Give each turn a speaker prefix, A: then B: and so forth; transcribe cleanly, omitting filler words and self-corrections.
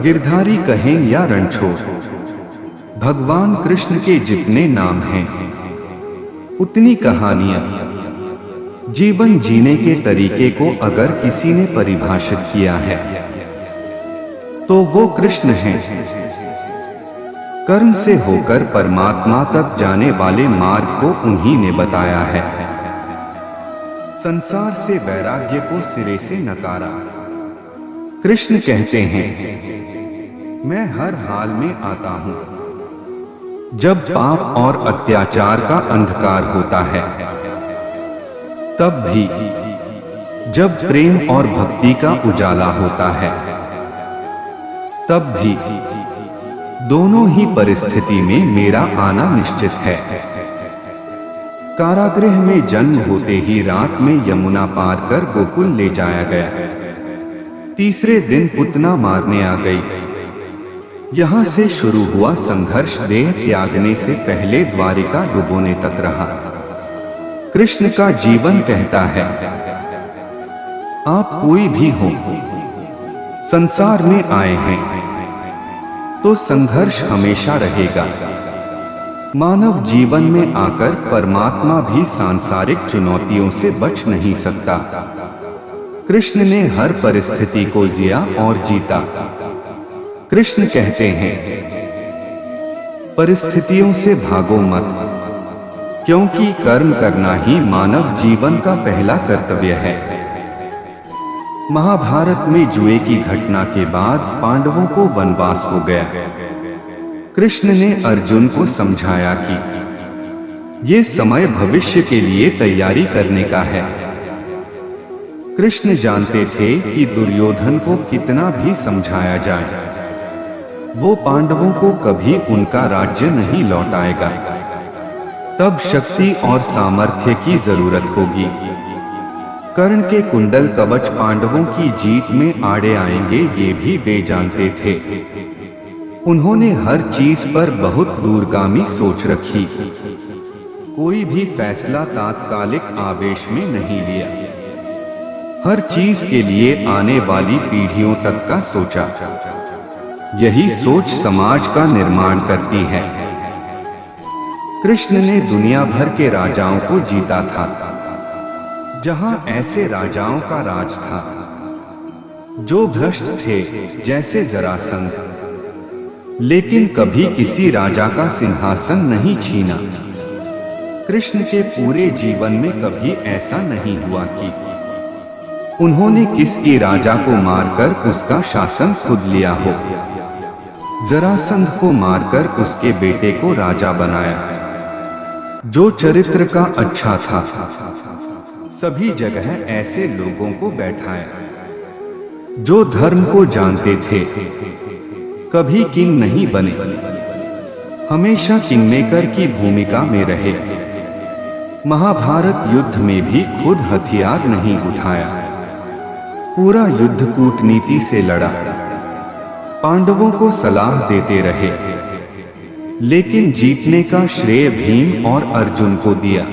A: गिरधारी कहें या रणछोड़, भगवान कृष्ण के जितने नाम हैं उतनी कहानियां। जीवन जीने के तरीके को अगर किसी ने परिभाषित किया है तो वो कृष्ण हैं। कर्म से होकर परमात्मा तक जाने वाले मार्ग को उन्हीं ने बताया है। संसार से वैराग्य को सिरे से नकारा। कृष्ण कहते हैं, मैं हर हाल में आता हूं जब पाप और अत्याचार का अंधकार होता है, तब भी जब प्रेम और भक्ति का उजाला होता है, तब भी दोनों ही परिस्थिति में मेरा आना निश्चित है। कारागृह में जन्म होते ही रात में यमुना पार कर गोकुल ले जाया गया। तीसरे दिन पुतना मारने आ गई। यहां से शुरू हुआ संघर्ष देह त्यागने से पहले द्वारिका डुबोने तक रहा। कृष्ण का जीवन कहता है, आप कोई भी हो, संसार में आए हैं तो संघर्ष हमेशा रहेगा। मानव जीवन में आकर परमात्मा भी सांसारिक चुनौतियों से बच नहीं सकता। कृष्ण ने हर परिस्थिति को जिया और जीता। कृष्ण कहते हैं, परिस्थितियों से भागो मत, क्योंकि कर्म करना ही मानव जीवन का पहला कर्तव्य है। महाभारत में जुए की घटना के बाद पांडवों को वनवास हो गया। कृष्ण ने अर्जुन को समझाया कि ये समय भविष्य के लिए तैयारी करने का है। कृष्ण जानते थे कि दुर्योधन को कितना भी समझाया जाए, वो पांडवों को कभी उनका राज्य नहीं लौटाएगा। तब शक्ति और सामर्थ्य की जरूरत होगी। कर्ण के कुंडल कवच पांडवों की जीत में आड़े आएंगे, ये भी वे जानते थे। उन्होंने हर चीज पर बहुत दूरगामी सोच रखी। कोई भी फैसला तात्कालिक आवेश में नहीं लिया। हर चीज के लिए आने वाली पीढ़ियों तक का सोचा। यही सोच समाज का निर्माण करती है। कृष्ण ने दुनिया भर के राजाओं को जीता था। जहां ऐसे राजाओं का राज था जो भ्रष्ट थे, जैसे जरासंध, लेकिन कभी किसी राजा का सिंहासन नहीं छीना। कृष्ण के पूरे जीवन में कभी ऐसा नहीं हुआ कि उन्होंने किसी राजा को मारकर उसका शासन खुद लिया हो। जरासंध को मारकर उसके बेटे को राजा बनाया, जो चरित्र का अच्छा था। सभी जगह ऐसे लोगों को बैठाया जो धर्म को जानते थे। कभी किंग नहीं बने, हमेशा किंगमेकर की भूमिका में रहे। महाभारत युद्ध में भी खुद हथियार नहीं उठाया, पूरा युद्ध कूटनीति से लड़ा। पांडवों को सलाह देते रहे, लेकिन जीतने का श्रेय भीम और अर्जुन को दिया।